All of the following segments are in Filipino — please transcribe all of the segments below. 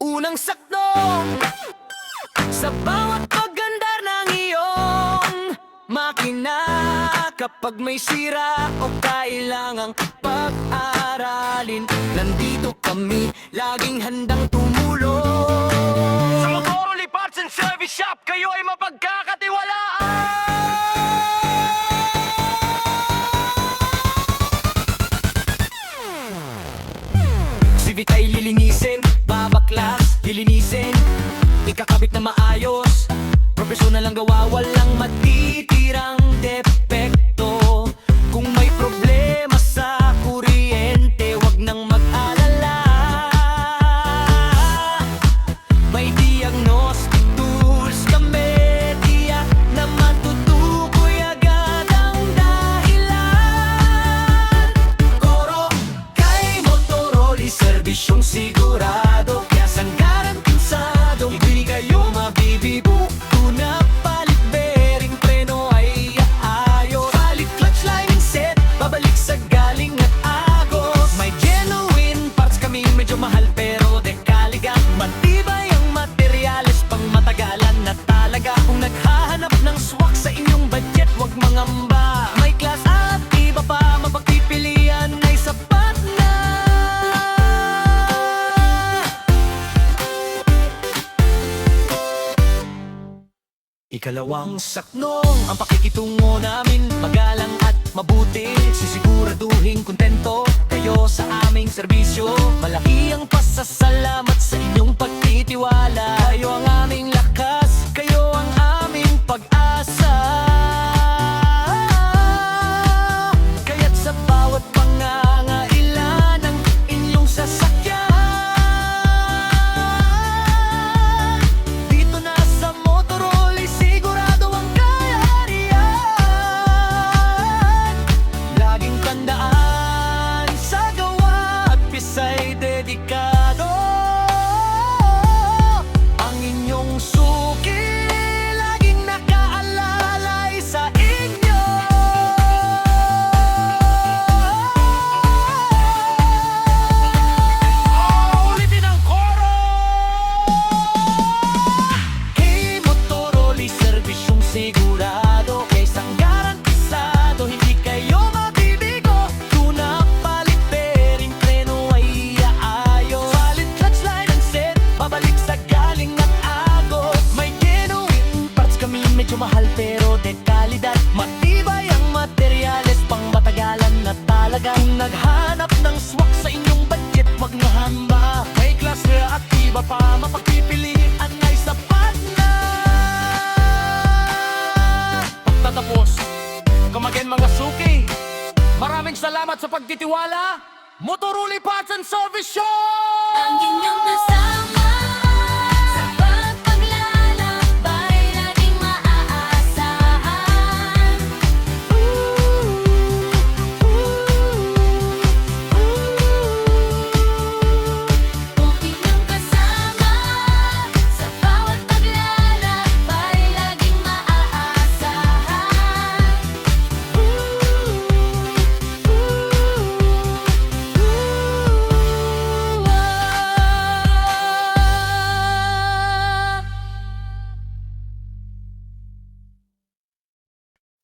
Unang sakdong sa bawat pagandar ng iyong makina. Kapag may sira o kailangang pag-aralin, nandito kami, laging handang tumulong. Sa Motoroli Parts and Service Shop, kayo ay mapagkakatiwalaan. Civic ay lilinisin, babaklas, lilinisin, ikakabit na maayos, profesional ang gawa, walang matitirang depekto. Kung may problema sa kuryente, wag nang mag-alala. May diagnostic tools kami, tiyak na matutukoy agad ang dahilan. Koro kay Motoroli, serbisyong sigurado, kaya sanggaran pinsado, hindi kayo mabibigo. Tuna, palit bearing, preno ay aayos, palit clutch lining set, babalik sa galing at agos. May genuine parts kami, medyo mahal pero dekaliga, matibay ang materyales, pang matagalan na talaga. Kung naghahanap ng swak sa inyong budget, wag mangamba. May class at iba pa, mapagpipilian ay sapat na. Ikalawang saknong ang pakikitungo namin, magalang at mabuti. Sisiguraduhin kontento kayo sa aming serbisyo. Malaki ang pasasalamat sa inyong pagtitiwala. Kayo ang aming lakas, kayo ang aming pag-asa. Kaya't sa bawat pangangailan ng inyong sasakyan, dito na sa Motoroli, sigurado ang kayarihan. Laging tandaan, sa gawa at pisa'y dedikado. Ang inyong suki, laging nakaalalay sa inyo. Ulitin ang koro! Hey Motoroli, serbisyong sigurado, kay sanggaran pisado, hindi kayo mabibigo. Tuna, palit bearing, preno ay aayos, palit clutch line and set, babalik sa galing at agos. May genuine parts kami, medyo mahal pero dekalidad, matibay ang materyales, pang matagalan na talaga. Kung naghanap ng swak sa inyong budget, wag mahamba. May klase at iba pa, mapagpipilian ay sapat na. Pagtatapos, kumagin mga suki, maraming salamat sa pagtitiwala. Motoroli Parts and Service Shop! Ang inyong kasama sa pagpaglalakbay, laging maaasahan. Kung inyong kasama sa bawat paglalakbay, laging maaasahan.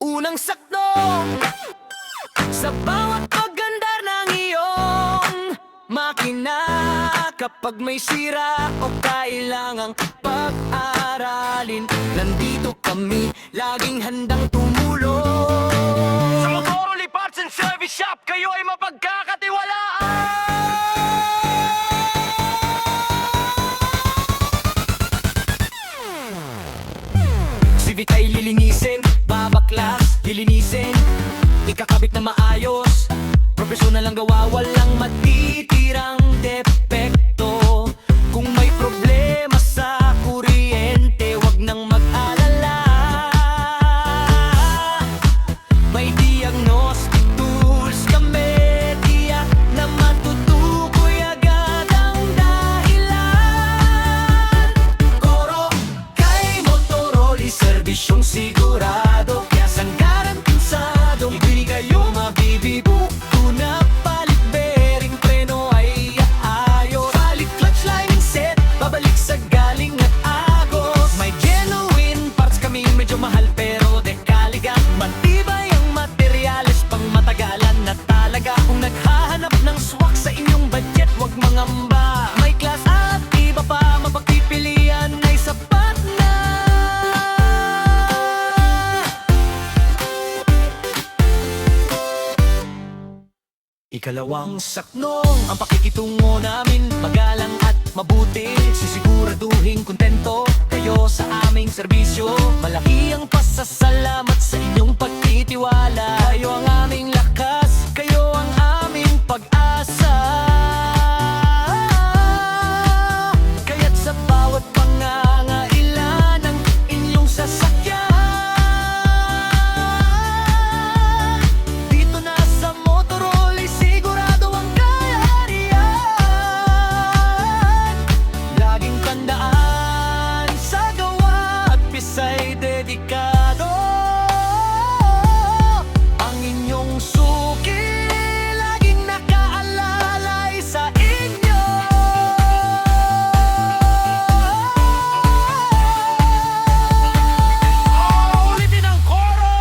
Unang sakdong sa bawat pagandar ng iyong makina. Kapag may sira o kailangang pag-aralin, nandito kami, laging handang tumulong. Sa Motoroli Parts and Service Shop, kayo ay mapagkakatiwalaan. Civic ay lilinisin, babaklas, lilinisin, ikakabit na maayos, profesional ang gawa, walang matitirang depekto. Kung may problema sa kuryente, wag nang mag-alala. May diagnostic tools kami, tiyak na Ikalawang saknong ang pakikitungo namin magalang at mabuti. Sisiguraduhin kontento kayo sa aming serbisyo. Malaki ang pasasalamat sa inyong pagtitiwala. Kayo ang aming lakas, kayo ang aming pag-asa. Kaya't sa bawat pangangailan ng inyong sasakyan, dito na sa Motorola sigurado ang kayarihan. Laging tandaan sa gawa at pisa'y dedikado. Ang inyong suki laging nakaalalay sa inyo. Ulitin ang koro!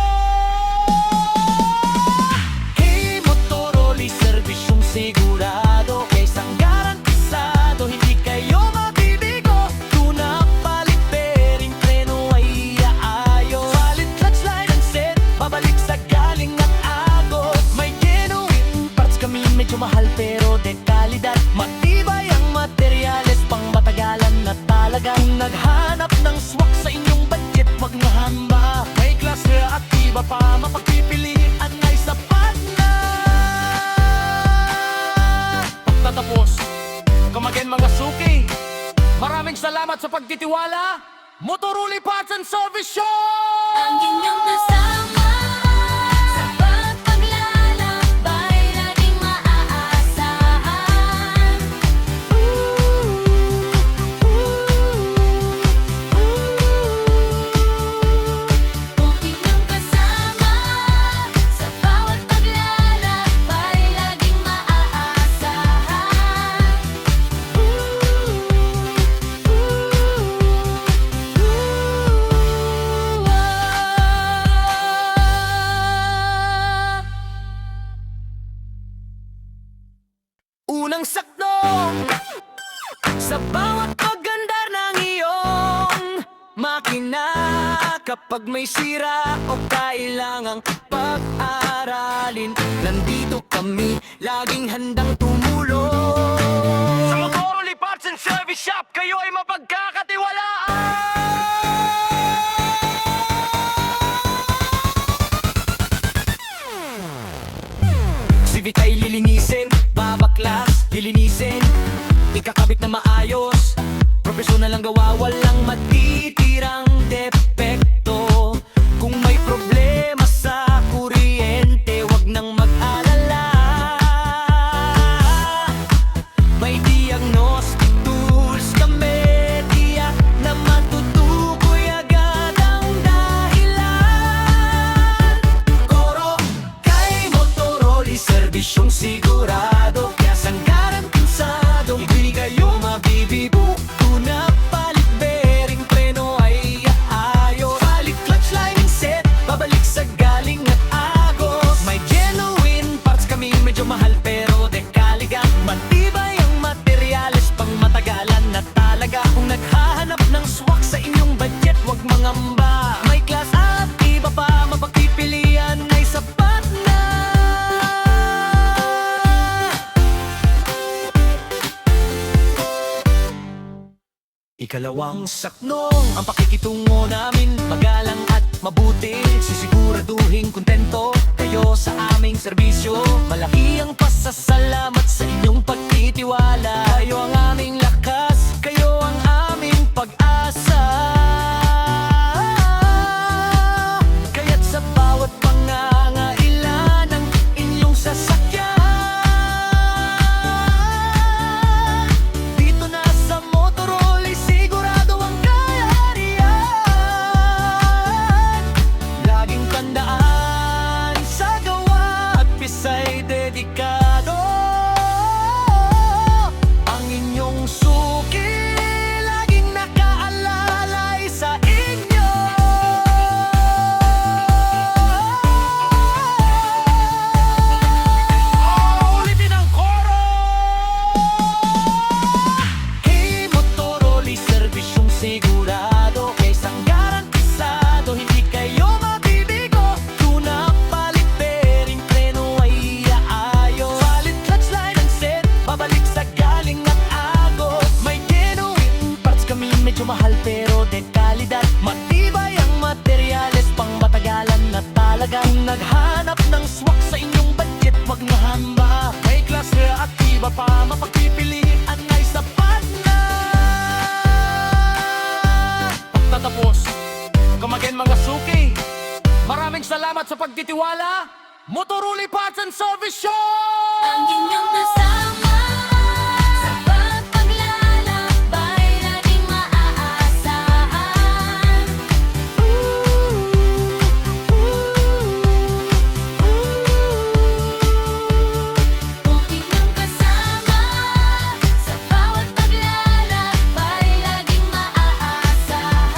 Hey Motorola, serbisyong sigurado, isang garantisado, hindi kayo mabibigo. Tuna, palit, bearing, preno ay aayos. Palit, clutch, line, and set, babalik sa galing at agos. May genuine parts kami, medyo mahal pero de kalidad. Matibay ang materyales, pang matagalan na talaga. Kung naghanap ng swak sa inyong budget, wag mahamba. May klase at iba pa, mapagpipilian ay sapat na. Pagtatapos, kamagin mga suki, maraming salamat sa pagtitiwala. Motorola Parts and Service Show! Ang inyong kasama sa pagpaglalakbay, laging maaasahan. Kung inyong kasama sa bawat paglalakbay, laging maaasahan. Unang sakdong sa bawat pagandar ng iyong makina. Kapag may sira o kailangang pag-aralin, nandito kami, laging handang tumulong. Sa Motorola Parts and Service Shop, kayo ay mapagkakatiwalaan. Si Vita ay lilinisin, babaklas, lilinisin, ikakabit na maayos. Profesional ang gawa, walang matitirang depekto. Kung may problema sa kuryente, wag nang mag-alala. May diagnostic tools kami, tiyak na matutukoy agad ang dahilan. Koro kay Motorola, serbisyong sigurado, kaya sang garantisado, hindi kayo mabibigo. Tuna, palit, bearing, preno ay aayos. Palit, clutch, line, and set, babalik sa galing at agos. May genuine parts kami, medyo mahal pero de kalidad. Matibay ang materyales, pang matagalan na talaga. Kung naghahanap ng swak sa inyong budget, wag mangamba. May class at iba pa, mapagpipilian ay sapat na. Ikalawang saknong ang pakikitungo namin magalang at mabuti. Sisiguraduhin kontento kayo sa aming serbisyo. Malaki ang pasasalamat sa inyong pagtitiwala. Kayo ang aming lakas, kayo ang aming pag-asa. Kaya't sa bawat pangangailan ng inyong sasakyan, dito na sa Motorola sigurado ang kayarihan. Laging tandaan sa gawa at pisa'y dedikado. Ang inyong suki medyo mahal pero de kalidad. Matibay ang materyales, pang matagalan na talaga. Kung naghanap ng swak sa inyong budget, wag na hamba. May klase at iba pa, mapagpipilian ay sapat na. Pagtatapos, come again mga suki, maraming salamat sa pagtitiwala. Motoruli Parts and Service Show! Ang inyong kasama sa pagpaglalakbay, laging maaasahan. Kung inyong kasama sa bawat paglalakbay, laging maaasahan.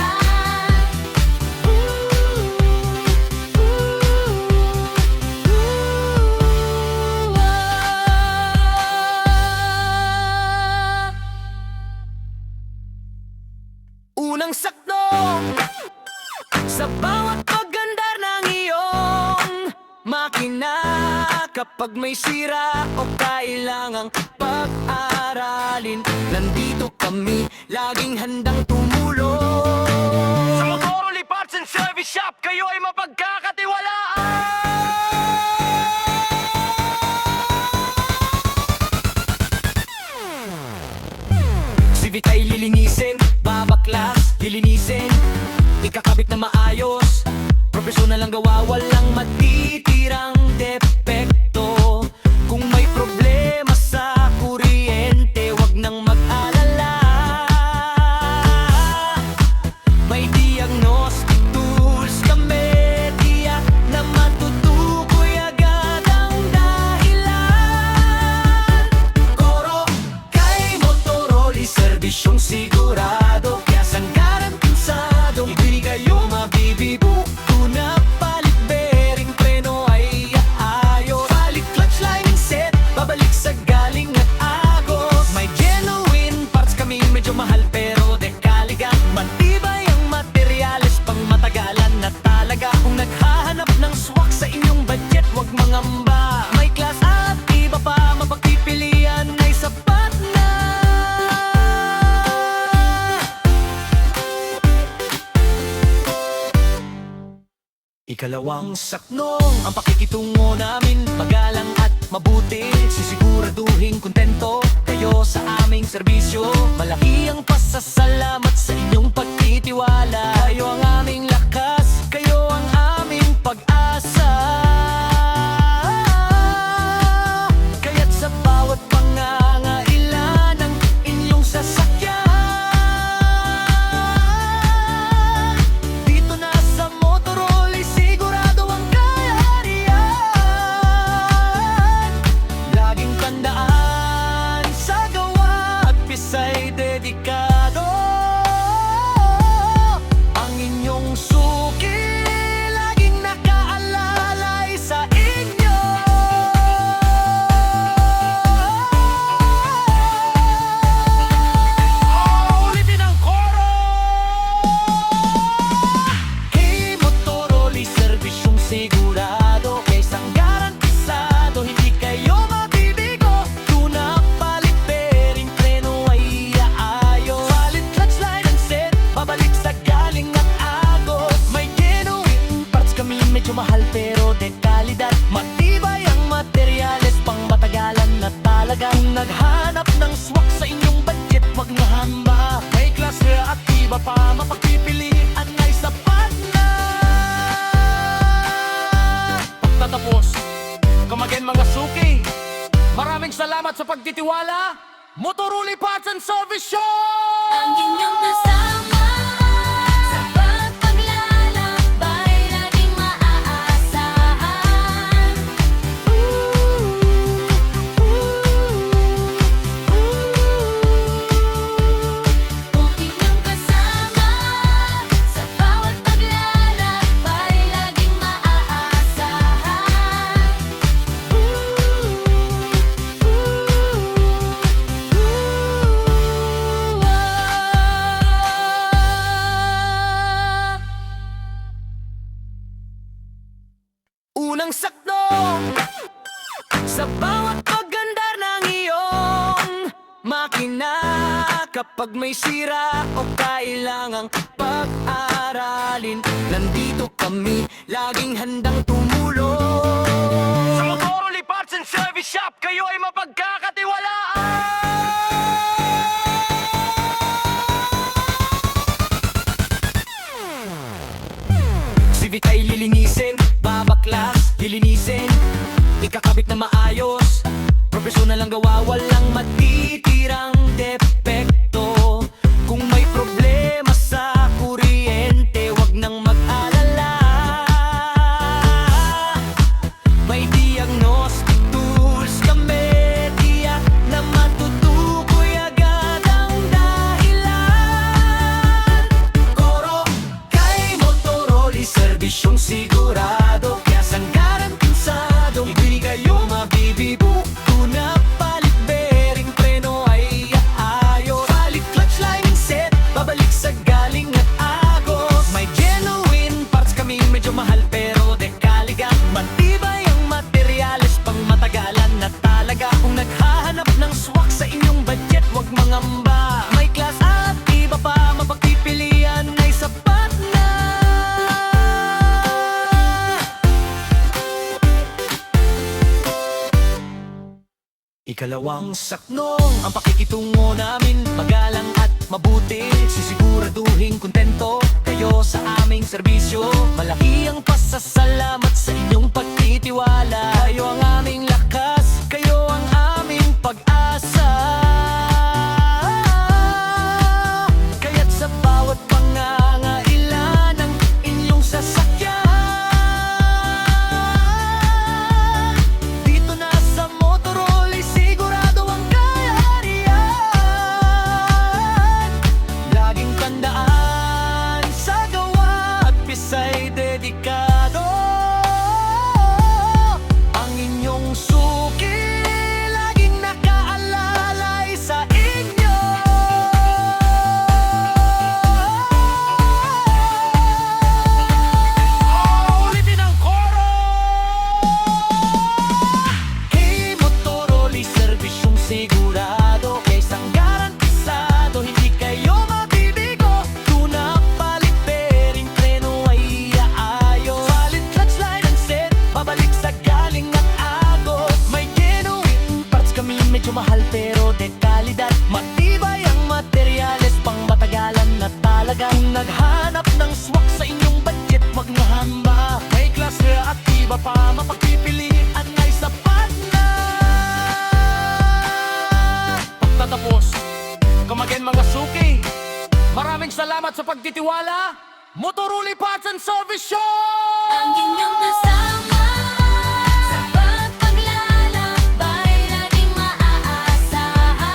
Unang sakto sa bawat pagandar ng iyong makina. Kapag may sira o kailangang pag-aralin, nandito kami, laging handang tumulong. Sa Motoroli Parts and Service Shop, kayo ay mapagkakatiwalaan. Si Vitay lilinisin, babaklas, lilinisin, ikakabit na maayos. Profesional ang gawa, walang matitirang depekto. Kung may problema sa kuryente, wag nang mag-alala. May diagnostic tools kami, tiyak na matutukoy agad ang dahilan. Koro kay Motoroli, serbisyong sigurado, kaya sanggaran pinsado, ibinigay yung mabibibu. Tuna, palit, bearing, preno ay aayos. Palit, clutch, lining set, babalik sa galing at agos. May genuine parts kami, medyo mahal pero de kalidad. Matibay ang materyales, pang matagalan na talaga. Kung naghahanap ng swak sa inyong budget, wag mangamba. May class at iba pa, mapagpipilian ay sapat na. Ikalawang saknong ang pakikitungo namin, magalang at mabuti. Sisiguraduhin kontento kayo sa aming serbisyo. Malaki ang pasasalamat sa inyong pagtitiwala. Kayo ang aming lakas, kayo ang aming pag-asa. Kaya't sa bawat pangangailan ng inyong sasakyan, dito na sa Motoroli, sigurado ang kayarihan. Laging tandaan, sa gawa at pisay dedikado. Ang inyong suki, laging nakaalalay sa inyo. Ulitin ang koro! Hey Motoroli, serbisyong sigurado, kay sanggaran pisado, hindi kayo mabibigo. Tuna, palit, bearing, preno ay aayos. Palit, clutch, line and set, babalik sa galing at agos. May genuine parts kami, medyo mahal pero de kalidad. Matibay ang materyales, pang matagalan na talaga. Kung naghanap ng swak sa inyong budget, wag na hamba. May klase at iba pa, mapagpipilian ay sapat na. Pagtatapos, come again mga suki, maraming salamat sa pagtitiwala. Motoroli Parts and Service Show! Ang inyong kasama sa pagpaglalakbay, laging maaasahan. Kung inyong kasama sa bawat paglalakbay, laging maaasahan. kapag may sira o kailangang pag-aralin. Nandito kami, laging handang tumulong. Sa Motoroli Parts and Service Shop, kayo ay mapagkakatiwalaan. Civic ay lilinisin, babaklas, lilinisin, ikakabit na maayos. Profesional ang gawa, walang matitirang depekto. Kung may problema sa kuryente, wag nang mag-alala. May diagnostic tools kami, tiyak na matutukoy agad ang dahilan. Koro kay Motoroli, serbisyong sigurado, kaya sanggaran pinsado, ibigay yung mabibibu. Na palit bearing, preno ay aayos. Palit clutch lining set, babalik sa galing at agos. May genuine parts kami, medyo mahal pero dekaliga. Matibay ang materyales, pang matagalan na talaga. Kung naghahanap ng swak sa inyong budget, wag mangamba. May class at iba pa, mapagpipilian ay sapat na. Ikalawang saknong ang pakikitungo namin, magalang at mabuti. Sisiguraduhin kontento kayo sa aming serbisyo. Malaki ang pasasalamat sa inyong pagtitiwala. Kayo ang aming lakas, kayo ang aming pag-asa. Kaya't sa bawat pangangailan ng inyong sasakyan, dito na sa Motoroli, sigurado ang kayarihan. Laging tandaan, sa gawa at pisay dedikado. Ang inyong suki, laging nakaalalay sa inyo. Ulitin ang koro! Hey Motoroli, serbisyong sigurado, kay sanggaran pisado, hindi kayo mabibigo. Tuna, palit bearing, preno ay aayos. Palit clutch line and set, babalik sa galing at agos. May genuine parts kami, medyo mahal pero dekalidad. Matibay ang materyales, pang matagalan na talaga. Kung naghanap ng swak sa inyong budget, wag mahamba. May klase at iba pa, mapagpipilian ay sapat na. Pagtatapos, kamagin mga suki, maraming salamat sa pagtitiwala. Motoroli Parts and Service Shop! Ang inyong kasama sa pagpaglalakbay, laging maaasahan.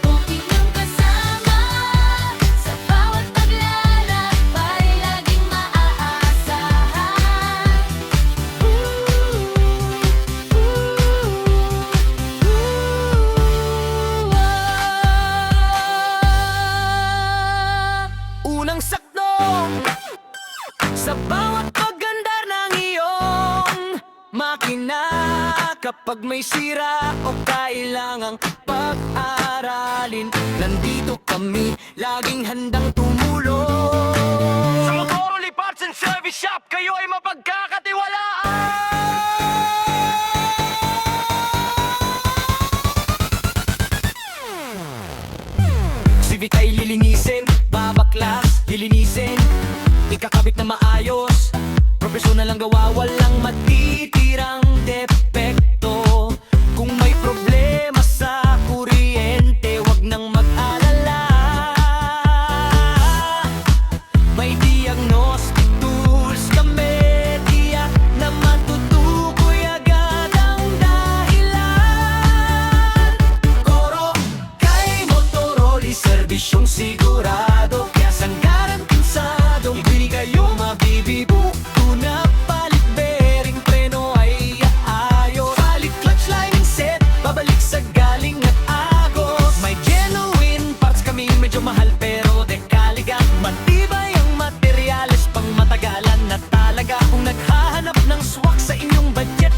Kung inyong kasama sa bawat paglalakbay, laging maaasahan. Unang sakdong sa bawat pagandar ng iyong makina. Kapag may sira o kailangang pag-aralin, nandito kami, laging handang tumulong. Sa Motoroli Parts and Service Shop, kayo ay mapagkakatiwalaan. Civic ay lilinisin, babaklas, lilinisin, ikakabit na maayos. Profesional ang gawa, walang matitirang depekto. Kung may problema sa kuryente, wag nang mag-alala. May diagnostic tools kami, tiyak na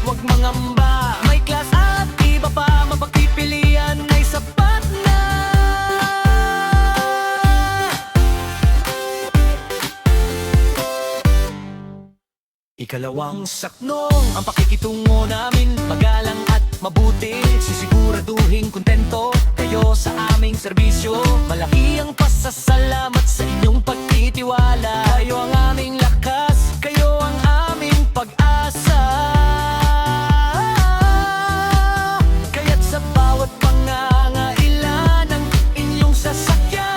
wag mangamba. May class at iba pa, mapagpipilian ay sapat na. Ikalawang saknong ang pakikitungo namin, magalang at mabuti. Sisiguraduhin kontento kayo sa aming serbisyo. Malaki ang pasasalamat sa inyong pagtitiwala. Kayo ang aming lakas, kayo ang aming pag-asa. Kaya't sa bawat pangangailan ng inyong sasakyan,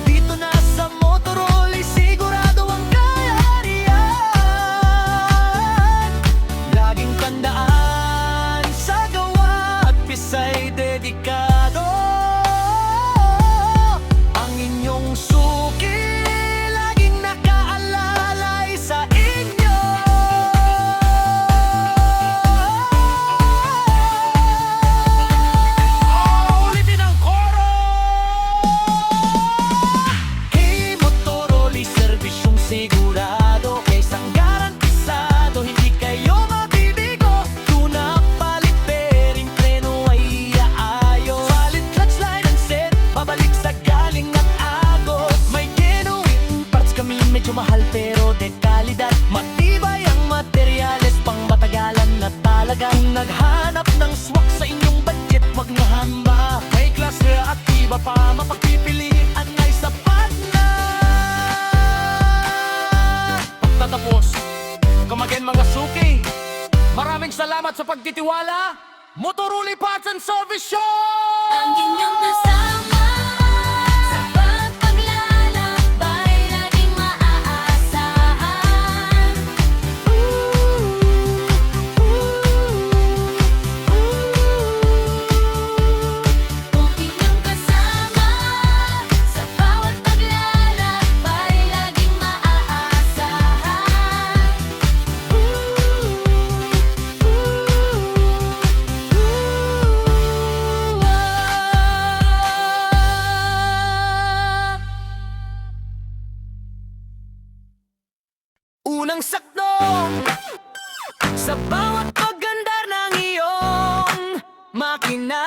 dito na sa Motorola sigurado ang kayarihan. Laging tandaan sa gawa at pisa'y dedikado. Ang inyong suki laging nakaalalay sa inyo. Ulitin ang koro! Hey Motorola, serbisyong sigurado, isang garantisado, hindi kayo mabibigo. Tuna, palit, bearing, preno ay aayos. Palit, clutch, line, and set, babalik sa galing at agos. May genuine parts kami, medyo mahal pero de kalidad. Matibay ang materyales, pang matagalan na talaga. Kung naghanap ng swak sa inyong budget, wag na hamba. May klase at iba pa, mapagpipilian ay sapat na. Pagtatapos, kamagin mga suki, maraming salamat sa pagtitiwala. Motorola Parts and Service Show! Ang inyong kasama sa pagpaglalakbay, laging maaasahan. Kung inyong kasama sa bawat paglalakbay, laging maaasahan. Unang sakdong sa bawat pagandar ng iyong makina.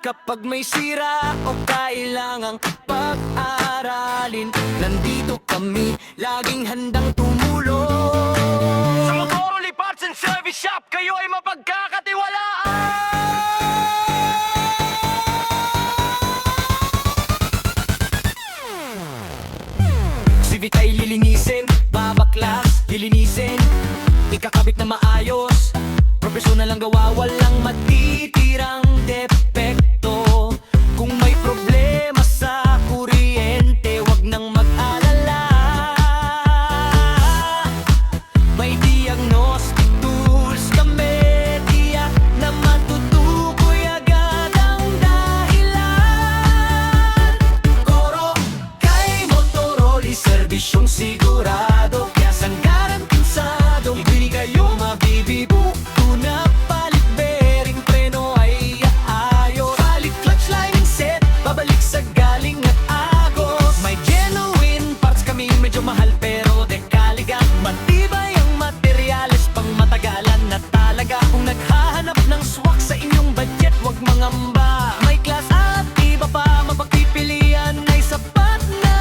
Kapag may sira o kailangang pag-aralin, nandito kami, laging handang tumulong. Sa Motorola Parts and Service Shop, kayo ay mapagkakatiwalaan. Si Vitay lilinisin, babaklas, lilinisin, ikakabit na maayos. Profesional ang gawa, walang matitirang depekto. Kung may problema sa kuryente, wag nang mag-alala. May diagnostic tools kami, tiyak na matutukoy agad ang dahilan. Koro kay Motorola, serbisyong sigurado, kaya sang garantisado, hindi kayo mabibigo. Tuna, palit, bearing, preno ay aayos. Palit, clutch, line, and set, babalik sa galing at agos. May genuine parts kami, medyo mahal pero de kalidad. Matibay ang materyales, pang matagalan na talaga. Kung naghahanap ng swak sa inyong budget, wag mangamba. May class at iba pa, mapagpipilian ay sapat na.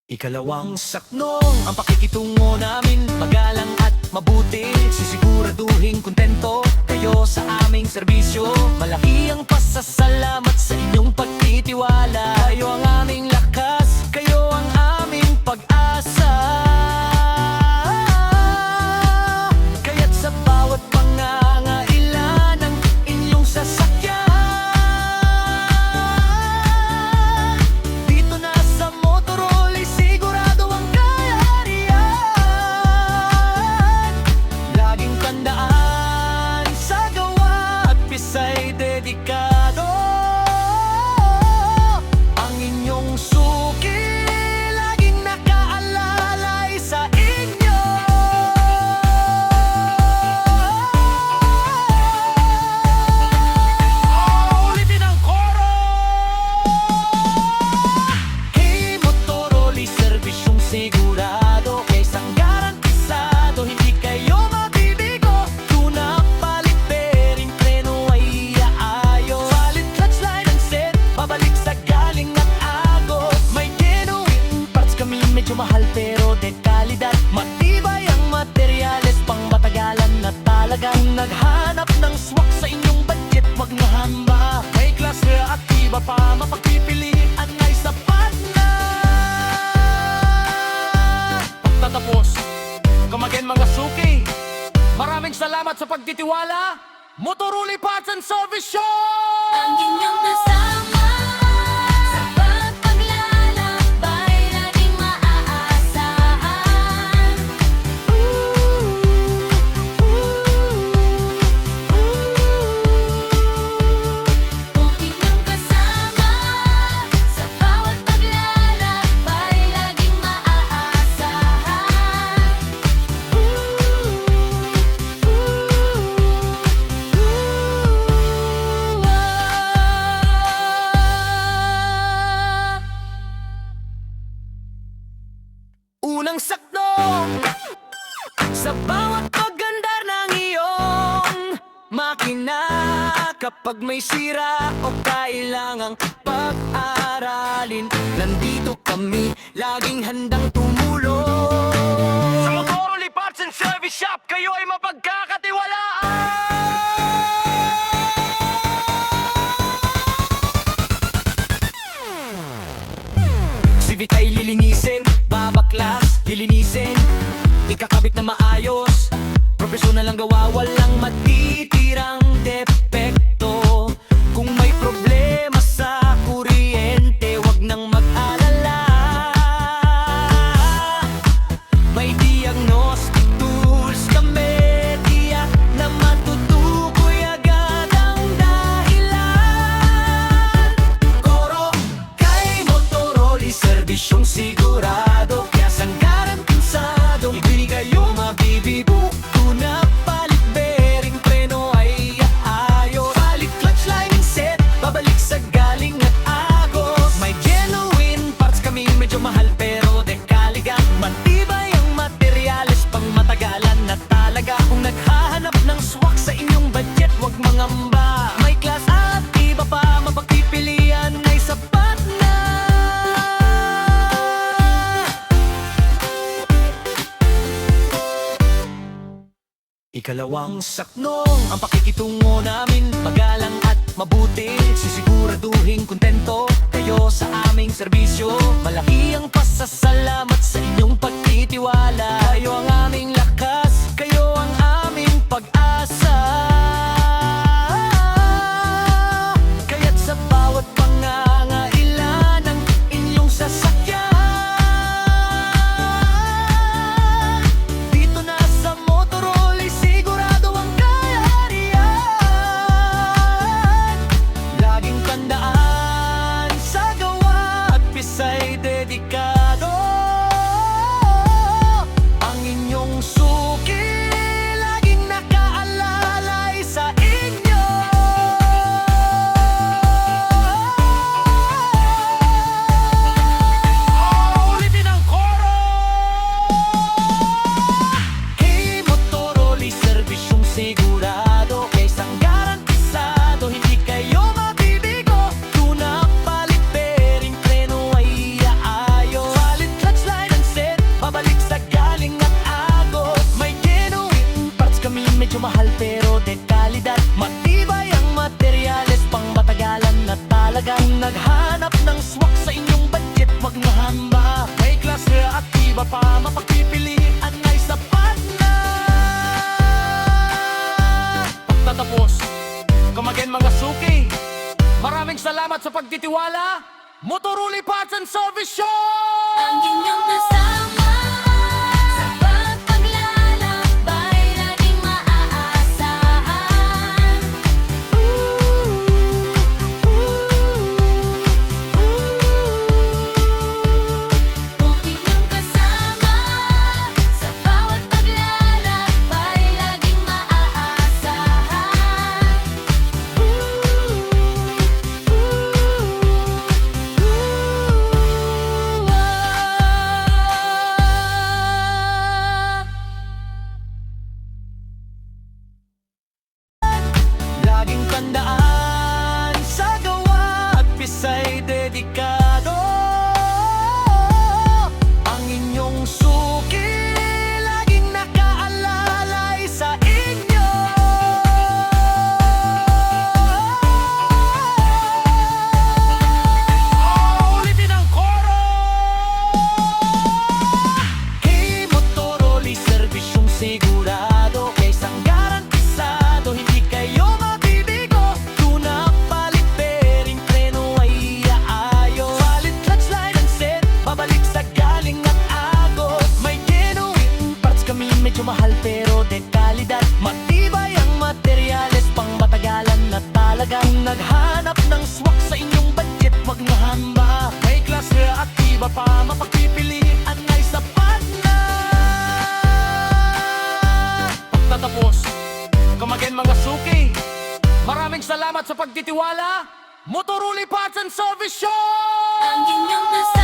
Ikalawang saknong ang pakikitungo namin, magalang at mabuti. Sisiguraduhin kontento kayo sa aming serbisyo. Malaki ang pasasalamat sa inyong pagtitiwala. Kayo ang aming lakas, kayo ang aming pag-asa. Kaya't sa bawat pangangailan ng inyong sasakyan, dito na sa Motorola sigurado ang kayarihan. Laging tandaan sa gawa at pisa'y dedikado. medyo mahal pero de kalidad. Matibay ang materyales, pang matagalan na talaga. Kung naghanap ng swak sa inyong budget, wag na hamba. May klase at iba pa, mapagpipilian ay sapat na. Pagtatapos, come again mga suki, maraming salamat sa pagtitiwala. Motoruli Parts and Service Show! Ang inyong kasama sa pagpaglalakbay, laging maaasahan. Kung inyong kasama sa bawat paglalakbay, laging maaasahan. Unang sakto sa bawat pagandar ng iyong makina. Kapag may sira o kailangang pag-aralin, nandito kami, laging handang tumulong. Sa Motoroli Parts and Service Shop, kayo ay mapagkakatiwalaan. Civic ay lilinisin, babaklas, lilinisin, ikakabit na maayos, profesional ang gawa, walang matitirang depekto. Kung may problema sa kuryente, wag nang mag-alala. May diagnostic tools kami, tiyak na matutukoy agad ang dahilan. Koro kay Motoroli, serbisyong sigurado, kaya sanggaran pinsado, ibinigay yung mabibibu. Tuna, palit, bearing, preno ay aayos. Palit, clutch, lining set, babalik sa galing at agos. May genuine parts kami, medyo mahal pero de kalidad. Matibay ang materyales, pang matagalan na talaga. Kung naghahanap ng swak sa inyong budget, wag mangamba. May class at iba pa, mapagpipilian ay sapat na. Ikalawang saknong ang pakikitungo namin, magalang at mabuti. Sisiguraduhin kontento kayo sa aming serbisyo. Malaki ang pasasalamat sa inyong pagtitiwala. Kayo ang aming lakas, kayo ang aming pag-asa. Kaya't sa bawat pangangailan ng inyong sasakyan, dito na sa Motoroli, sigurado ang kayarihan. Laging tandaan, sa gawa at pisay dedikado. Ang inyong suki, laging nakaalalay sa inyo. Ulitin ang koro! Hey Motoroli, serbisyong sigurado, kay isang garantisado, hindi kayo mabibigo. Tuna, palit, bearing, preno ay aayos. Palit, clutch, line and set, babalik sa galing at agos. May genuine parts kami, medyo mahal pero de kalidad. Matibay ang materyales, pang matagalan na talaga. Kung naghanap ng swak sa inyong budget, wag na hamba. May klase at iba pa, mapagpipilian ay sapat na. Pagtatapos, come again mga suki, maraming salamat sa pagtitiwala. Motoroli Parts and Service Show! Ang inyong kasama sa pagpaglalakbay, laging maaasahan. Kung inyong kasama sa bawat paglalakbay, laging maaasahan. Laging tandaan, sa gawa at pisay dedikado. Ang inyong talagang naghanap ng swak sa inyong budget, wag na hamba. May klase at iba pa, mapagpipilian ay sapat na. Pagtatapos, kumagin mga suki, maraming salamat sa pagtitiwala. Motoruli Parts and Service Show! Ang inyong kasama